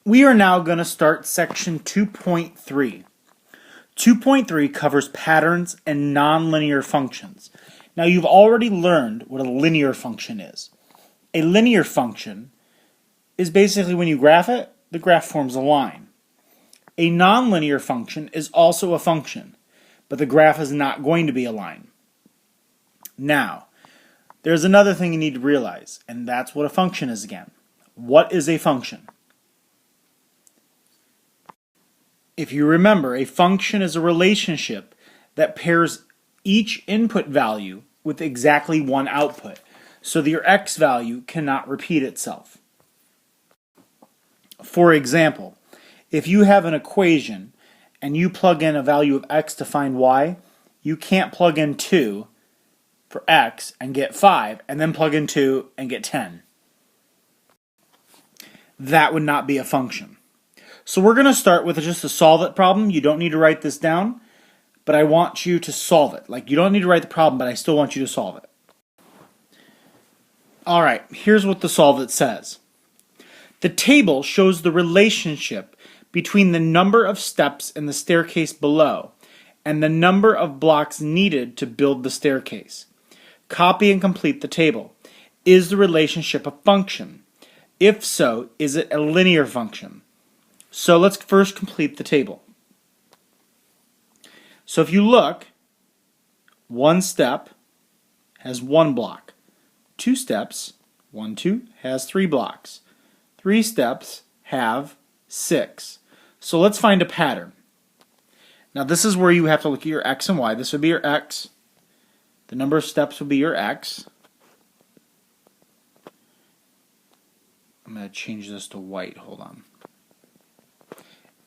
We are now going to start section 2.3. 2.3 covers patterns and nonlinear functions. Now you've already learned what a linear function is. A linear function is basically when you graph it, the graph forms a line. A nonlinear function is also a function, but the graph is not going to be a line. Now, there's another thing you need to realize, and that's what a function is again. What is a function? If you remember, a function is a relationship that pairs each input value with exactly one output, so that your x value cannot repeat itself. For example, if you have an equation and you plug in a value of x to find y, you can't plug in 2 for x and get 5 and then plug in 2 and get 10. That would not be a function. So we're going to start with just a solve it problem. You don't need to write this down, but I want you to solve it. Like, you don't need to write the problem, but I still want you to solve it. Alright, here's what the solve it says. The table shows the relationship between the number of steps in the staircase below and the number of blocks needed to build the staircase. Copy and complete the table. Is the relationship a function? If so, is it a linear function? So let's first complete the table. So if you look, one step has 1 block. 2 steps, 1, 2, has 3 blocks. 3 steps have 6. So let's find a pattern. Now this is where you have to look at your x and y. This would be your x. The number of steps would be your x. I'm going to change this to white. Hold on.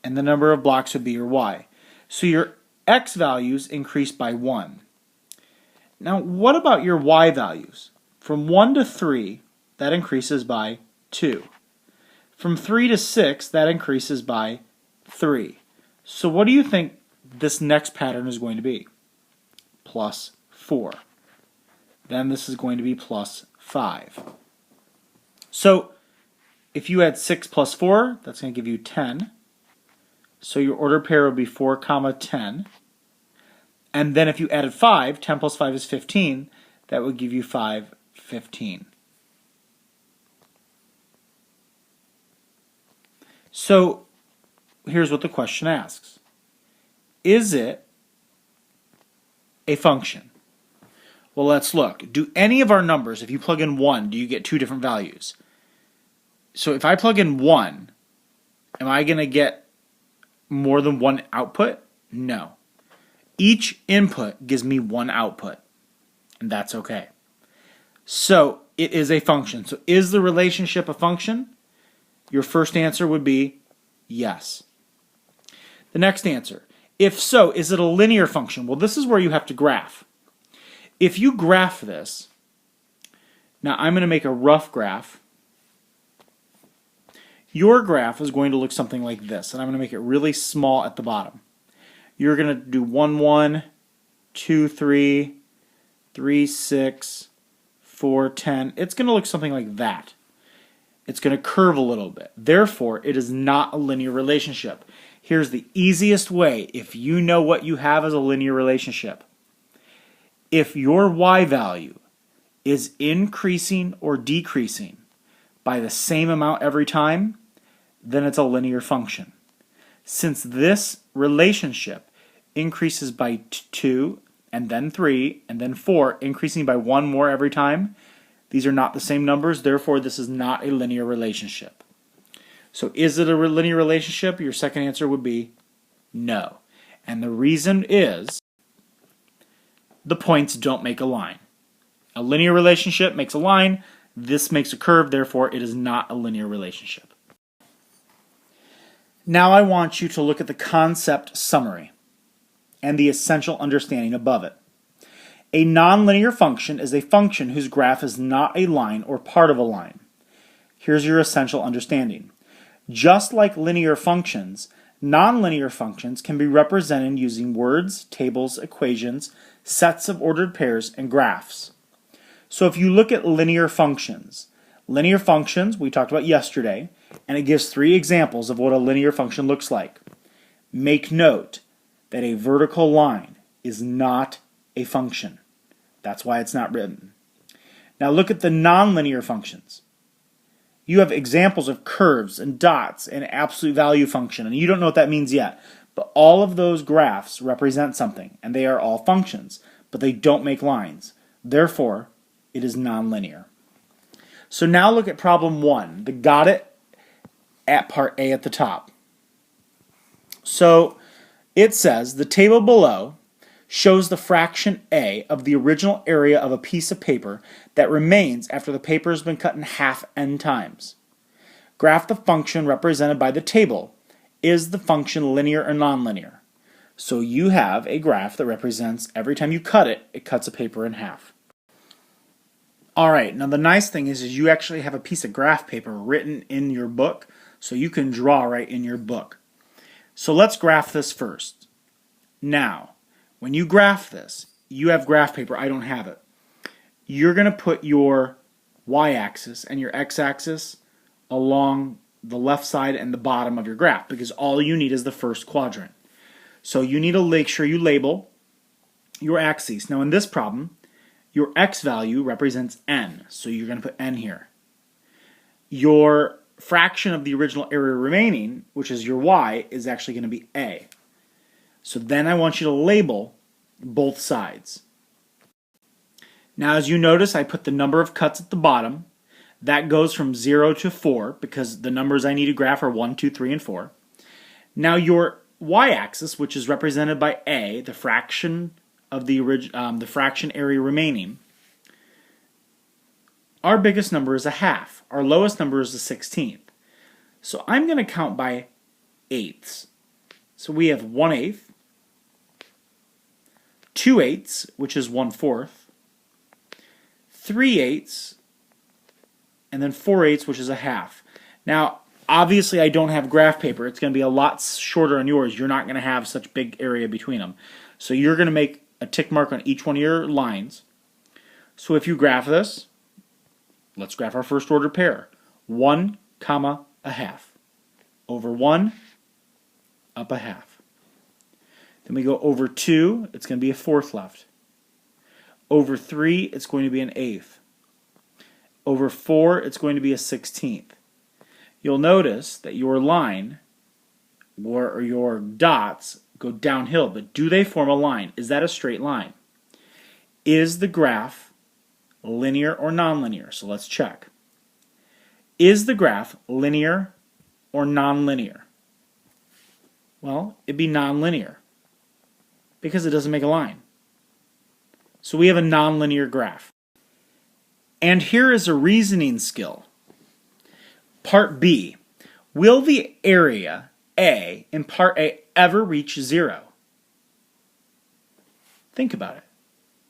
And the number of blocks would be your y. So your x values increase by 1. Now what about your y values? From 1 to 3, that increases by 2. From 3 to 6, that increases by 3. So what do you think this next pattern is going to be? Plus 4. Then this is going to be plus 5. So if you add 6 plus 4, that's going to give you 10. So your ordered pair would be 4, 10. And then if you added 5, 10 plus 5 is 15, that would give you 5, 15. So here's what the question asks. Is it a function? Well, let's look. Do any of our numbers, if you plug in 1, do you get 2 different values? So if I plug in 1, am I going to get more than 1 output? No. Each input gives me 1 output, and that's okay. So it is a function. So is the relationship a function? Your first answer would be yes. The next answer, if so, is it a linear function? Well, this is where you have to graph. If you graph this, now I'm going to make a rough graph. Your graph is going to look something like this, and I'm going to make it really small at the bottom. You're going to do 1, 1, 2, 3, 3, 6, 4, 10. It's going to look something like that. It's going to curve a little bit. Therefore, it is not a linear relationship. Here's the easiest way if you know what you have as a linear relationship. If your y value is increasing or decreasing by the same amount every time, then it's a linear function. Since this relationship increases by 2, and then 3, and then 4, increasing by 1 more every time, these are not the same numbers, therefore this is not a linear relationship. So is it a linear relationship? Your second answer would be no. And the reason is the points don't make a line. A linear relationship makes a line, this makes a curve, therefore it is not a linear relationship. Now I want you to look at the concept summary and the essential understanding above it. A nonlinear function is a function whose graph is not a line or part of a line. Here's your essential understanding. Just like linear functions, nonlinear functions can be represented using words, tables, equations, sets of ordered pairs, and graphs. So if you look at linear functions we talked about yesterday, And it gives 3 examples of what a linear function looks like. Make note that a vertical line is not a function. That's why it's not written. Now look at the nonlinear functions. You have examples of curves and dots and absolute value function, and you don't know what that means yet. But all of those graphs represent something, and they are all functions, but they don't make lines. Therefore, it is nonlinear. So now look at problem 1, the got it at part A at the top. So it says the table below shows the fraction A of the original area of a piece of paper that remains after the paper has been cut in half n times. Graph the function represented by the table. Is the function linear or nonlinear? So you have a graph that represents every time you cut it, it cuts a paper in half. Alright, now the nice thing is you actually have a piece of graph paper written in your book, so you can draw right in your book. So let's graph this first. Now, when you graph this, you have graph paper, I don't have it. You're going to put your y-axis and your x-axis along the left side and the bottom of your graph, because all you need is the first quadrant. So you need to make sure you label your axes. Now in this problem, your x value represents n, so you're going to put n here. Your fraction of the original area remaining, which is your y, is actually going to be a. So then I want you to label both sides. Now as you notice, I put the number of cuts at the bottom. That goes from 0 to 4 because the numbers I need to graph are 1, 2, 3, and 4. Now your y-axis, which is represented by a, the fraction of the fraction area remaining, our biggest number is a half. Our lowest number is a 16th. So I'm going to count by eighths. So we have 1/8, 2/8, which is 1/4, 3/8, and then 4/8, which is a half. Now, obviously I don't have graph paper. It's going to be a lot shorter on yours. You're not going to have such big area between them. So you're going to make a tick mark on each one of your lines. So if you graph this, let's graph our first order pair. 1, comma, a half. Over 1, up a half. Then we go over 2, it's going to be a fourth left. Over 3, it's going to be an eighth. Over 4, it's going to be a 16th. You'll notice that your line, or your dots, go downhill, but do they form a line? Is that a straight line? Is the graph linear or nonlinear? So let's check. Is the graph linear or nonlinear? Well, it'd be nonlinear because it doesn't make a line. So we have a nonlinear graph. And here is a reasoning skill. Part B. Will the area A in part A ever reach 0? Think about it.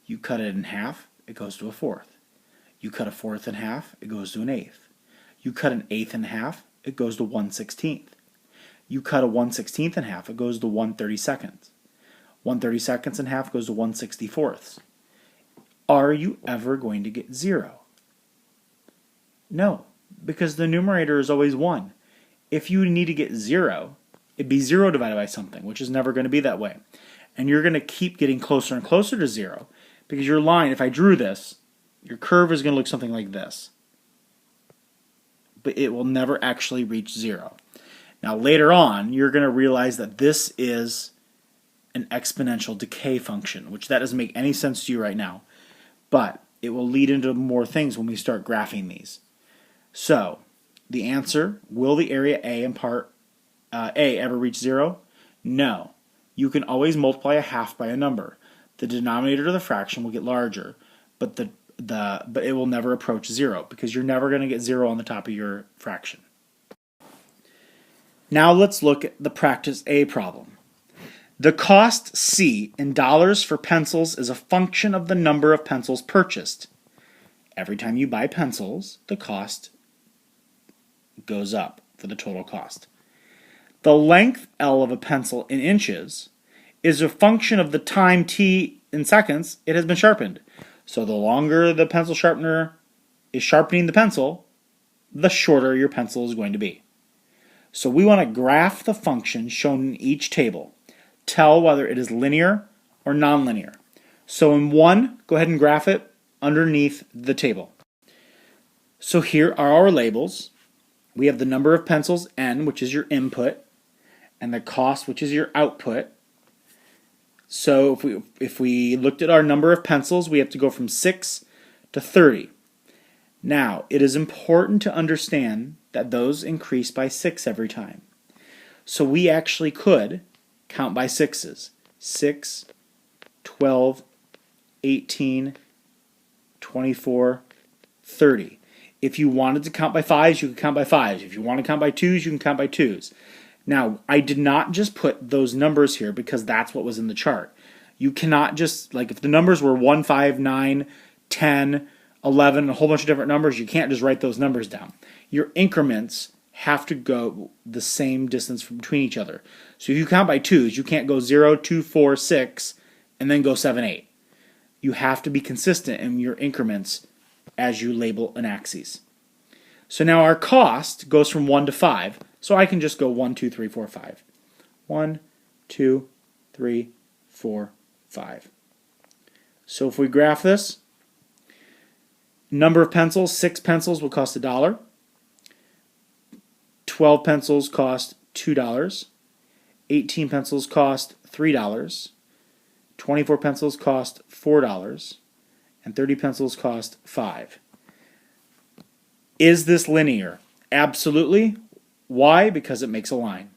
You cut it in half, it goes to a fourth. You cut a fourth in half, it goes to an eighth. You cut an eighth in half, it goes to 1/16. You cut a 1/16 in half, it goes to 1/32. 1/32 in half goes to 1/64. Are you ever going to get 0? No, because the numerator is always 1. If you need to get 0, it'd be 0 divided by something, which is never going to be that way. And you're going to keep getting closer and closer to 0, because your line, if I drew this, your curve is going to look something like this. But it will never actually reach 0. Now later on, you're going to realize that this is an exponential decay function, which that doesn't make any sense to you right now. But it will lead into more things when we start graphing these. So, the answer, will the area A in part A ever reach 0? No. You can always multiply a half by a number. The denominator of the fraction will get larger, but but it will never approach 0 because you're never going to get 0 on the top of your fraction. Now let's look at the practice A problem. The cost C in dollars for pencils is a function of the number of pencils purchased. Every time you buy pencils, the cost goes up for the total cost. The length L of a pencil in inches is a function of the time T in seconds it has been sharpened. So the longer the pencil sharpener is sharpening the pencil, the shorter your pencil is going to be. So we want to graph the function shown in each table. Tell whether it is linear or nonlinear. So in 1, go ahead and graph it underneath the table. So here are our labels. We have the number of pencils, N, which is your input, and the cost, which is your output. So if we looked at our number of pencils, we have to go from 6 to 30. Now, it is important to understand that those increase by 6 every time. So we actually could count by 6s. 6, 12, 18, 24, 30. If you wanted to count by 5s, you could count by 5s. If you want to count by 2s, you can count by 2s. Now, I did not just put those numbers here because that's what was in the chart. You cannot just, like if the numbers were 1, 5, 9, 10, 11, a whole bunch of different numbers, you can't just write those numbers down. Your increments have to go the same distance between each other. So if you count by 2s, you can't go 0, 2, 4, 6, and then go 7, 8. You have to be consistent in your increments as you label an axis. So now our cost goes from 1 to 5, so I can just go 1, 2, 3, 4, 5. 1, 2, 3, 4, 5. So if we graph this, number of pencils, 6 pencils will cost $1. 12 pencils cost $2. 18 pencils cost $3. 24 pencils cost $4. And 30 pencils cost $5. Is this linear? Absolutely. Why? Because it makes a line.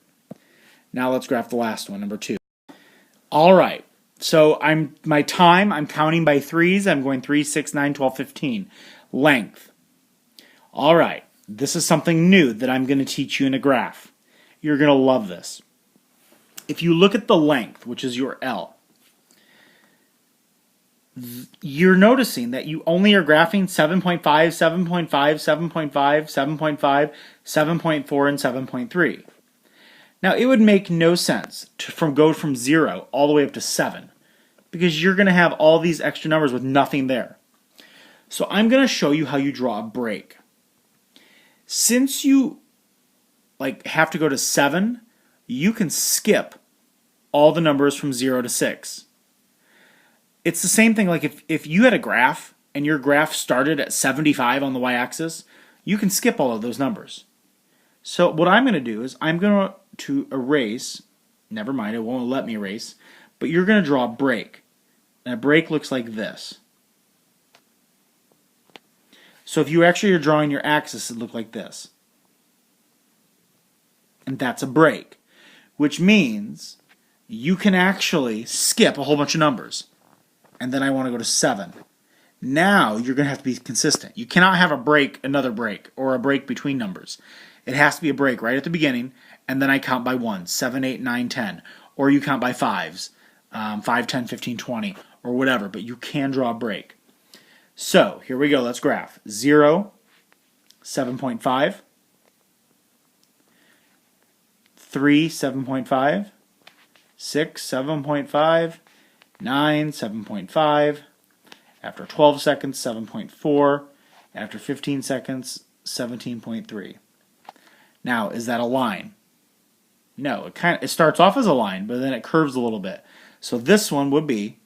Now let's graph the last one, number 2. All right. So I'm counting by 3s. I'm going 3, 6, 9, 12, 15. Length. All right. This is something new that I'm going to teach you in a graph. You're going to love this. If you look at the length, which is your L, you're noticing that you only are graphing 7.5, 7.5, 7.5, 7.5, 7.4, and 7.3. Now, it would make no sense to go from 0 all the way up to 7 because you're going to have all these extra numbers with nothing there. So I'm going to show you how you draw a break. Since you have to go to 7, you can skip all the numbers from 0 to 6. It's the same thing like if you had a graph and your graph started at 75 on the y-axis, you can skip all of those numbers. So what I'm going to do is I'm going to erase, never mind, it won't let me erase, but you're going to draw a break. And a break looks like this. So if you actually are drawing your axis, it look like this. And that's a break, which means you can actually skip a whole bunch of numbers. And then I want to go to 7. Now you're going to have to be consistent. You cannot have a break, another break, or a break between numbers. It has to be a break right at the beginning, and then I count by 1, 7, 8, 9, 10. Or you count by 5s, 5, 10, 15, 20, or whatever, but you can draw a break. So here we go, let's graph. 0, 7.5, 3, 7.5, 6, 7.5, 9, 7.5, after 12 seconds, 7.4, after 15 seconds, 17.3. Now, is that a line? No, it starts off as a line, but then it curves a little bit. So this one would be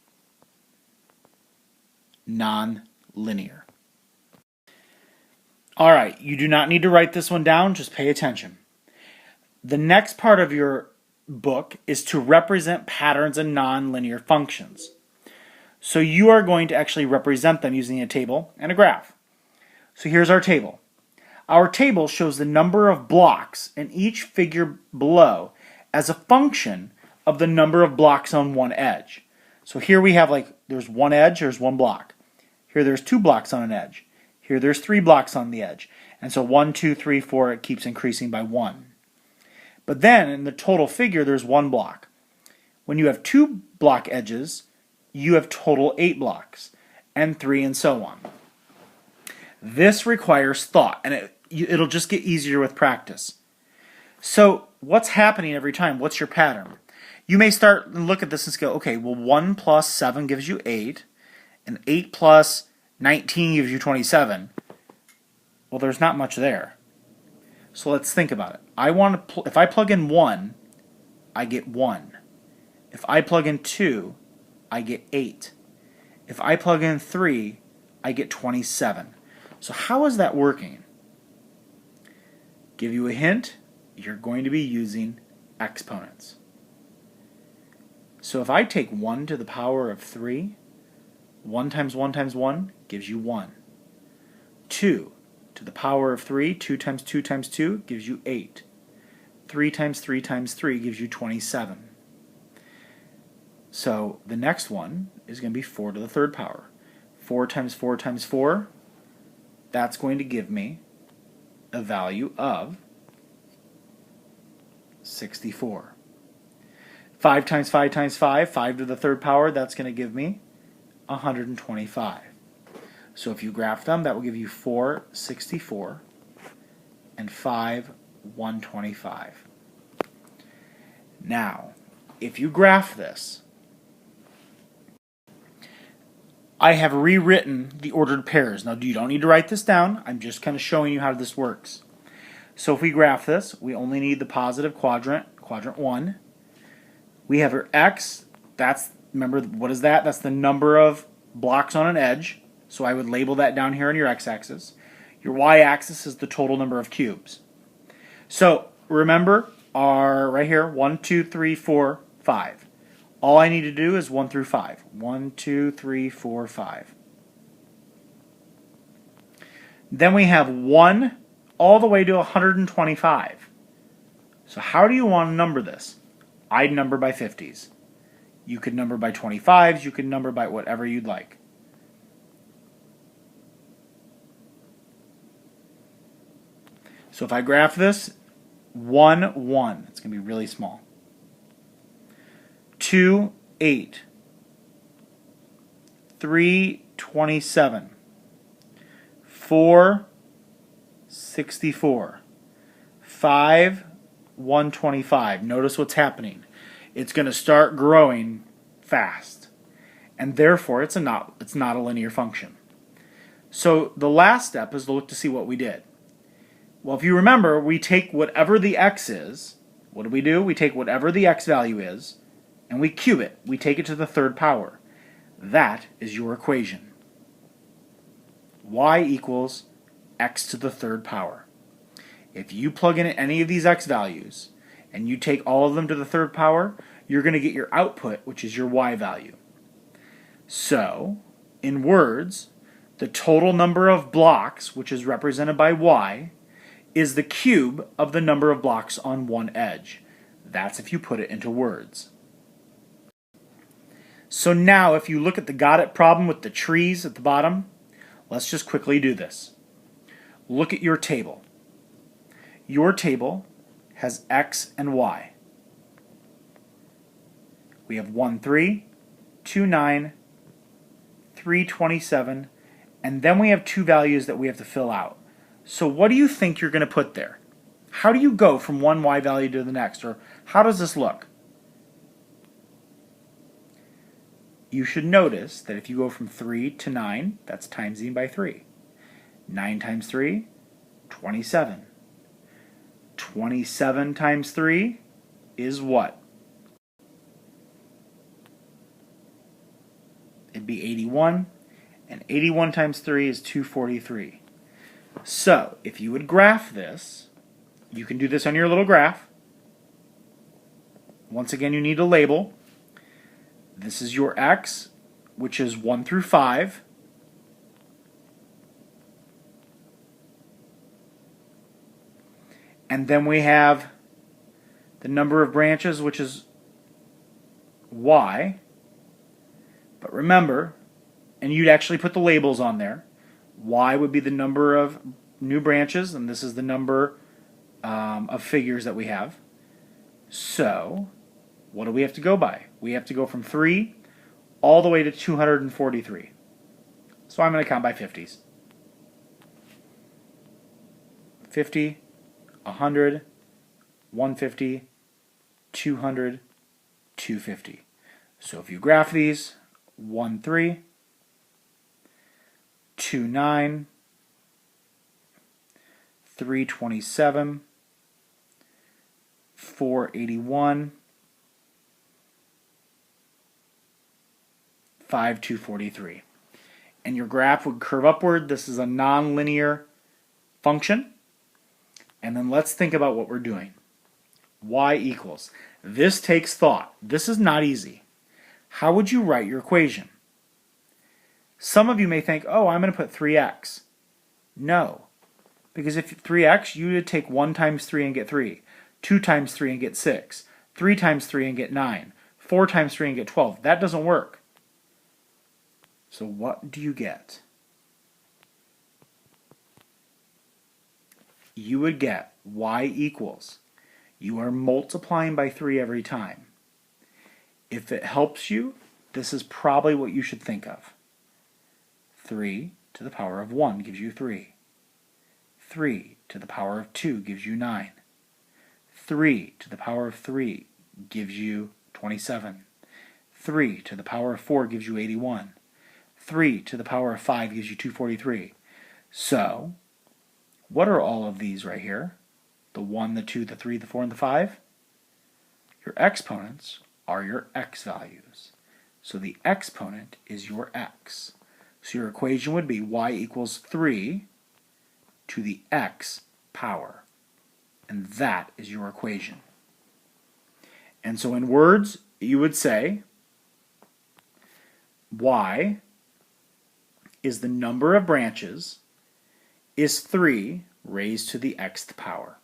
non-linear. All right, you do not need to write this one down, just pay attention. The next part of your book is to represent patterns in nonlinear functions. So you are going to actually represent them using a table and a graph. So here's our table. Our table shows the number of blocks in each figure below as a function of the number of blocks on one edge. So here we have there's one edge, there's one block. Here there's 2 blocks on an edge. Here there's 3 blocks on the edge. And so 1, 2, 3, 4, it keeps increasing by 1. But then in the total figure, there's 1 block. When you have 2 block edges, you have total 8 blocks, and 3, and so on. This requires thought, and it'll just get easier with practice. So what's happening every time? What's your pattern? You may start and look at this and go, okay, well 1 plus 7 gives you 8, and 8 plus 19 gives you 27. Well, there's not much there. So let's think about it. If I plug in 1, I get 1. If I plug in 2, I get 8. If I plug in 3, I get 27. So how is that working? Give you a hint, you're going to be using exponents. So if I take 1 to the power of 3, 1 times 1 times 1 gives you 1. 2 to the power of 3, 2 times 2 times 2 gives you 8. 3 times 3 times 3 gives you 27. So the next one is going to be 4 to the third power. 4 times 4 times 4, that's going to give me a value of 64. 5 times 5 times 5, 5 to the third power, that's going to give me 125. So if you graph them, that will give you 4, 64, and 5, 125. Now, if you graph this, I have rewritten the ordered pairs. Now, you don't need to write this down. I'm just kind of showing you how this works. So if we graph this, we only need the positive quadrant, quadrant 1. We have our x, remember, what is that? That's the number of blocks on an edge. So I would label that down here on your x-axis. Your y-axis is the total number of cubes. So remember, right here, 1, 2, 3, 4, 5. All I need to do is 1 through 5. 1, 2, 3, 4, 5. Then we have 1 all the way to 125. So how do you want to number this? I'd number by 50s. You could number by 25s. You could number by whatever you'd like. So if I graph this, 1, 1. It's going to be really small. 2, 8. 3, 27. 4, 64. 5, 125. Notice what's happening. It's going to start growing fast. And therefore, it's not a linear function. So the last step is to look to see what we did. Well, if you remember, we take whatever the x is. What do? We take whatever the x value is, and we cube it. We take it to the third power. That is your equation. Y equals x to the third power. If you plug in any of these x values, and you take all of them to the third power, you're going to get your output, which is your y value. So, in words, the total number of blocks, which is represented by y, is the cube of the number of blocks on one edge. That's if you put it into words. So now if you look at the got it problem with the trees at the bottom, let's just quickly do this. Look at your table. Your table has x and y. We have 1, 3, 2, 9, 3, 27, and then we have two values that we have to fill out. So what do you think you're going to put there? How do you go from one y value to the next? Or how does this look? You should notice that if you go from 3 to 9, that's timesing by 3. 9 times 3, 27. 27 times 3 is what? It'd be 81. And 81 times 3 is 243. So, if you would graph this, you can do this on your little graph. Once again, you need a label. This is your x, which is 1 through 5. And then we have the number of branches, which is y. But remember, and you'd actually put the labels on there. Y would be the number of new branches, and this is the number of figures that we have. So, what do we have to go by? We have to go from 3 all the way to 243. So I'm going to count by 50s. 50, 100, 150, 200, 250. So if you graph these, 1, 3, 2, 9, 3, 27, 481, 5, 243. And your graph would curve upward. This is a nonlinear function. And then let's think about what we're doing. Y equals. This takes thought. This is not easy. How would you write your equation? Some of you may think, oh, I'm going to put 3x. No. Because if 3x, you would take 1 times 3 and get 3. 2 times 3 and get 6. 3 times 3 and get 9. 4 times 3 and get 12. That doesn't work. So what do you get? You would get y equals. You are multiplying by 3 every time. If it helps you, this is probably what you should think of. 3 to the power of 1 gives you 3. 3 to the power of 2 gives you 9. 3 to the power of 3 gives you 27. 3 to the power of 4 gives you 81. 3 to the power of 5 gives you 243. So, what are all of these right here? The 1, the 2, the 3, the 4, and the 5? Your exponents are your x values. So the exponent is your x. So your equation would be y equals 3 to the x power. And that is your equation. And so in words, you would say y is the number of branches is 3 raised to the xth power.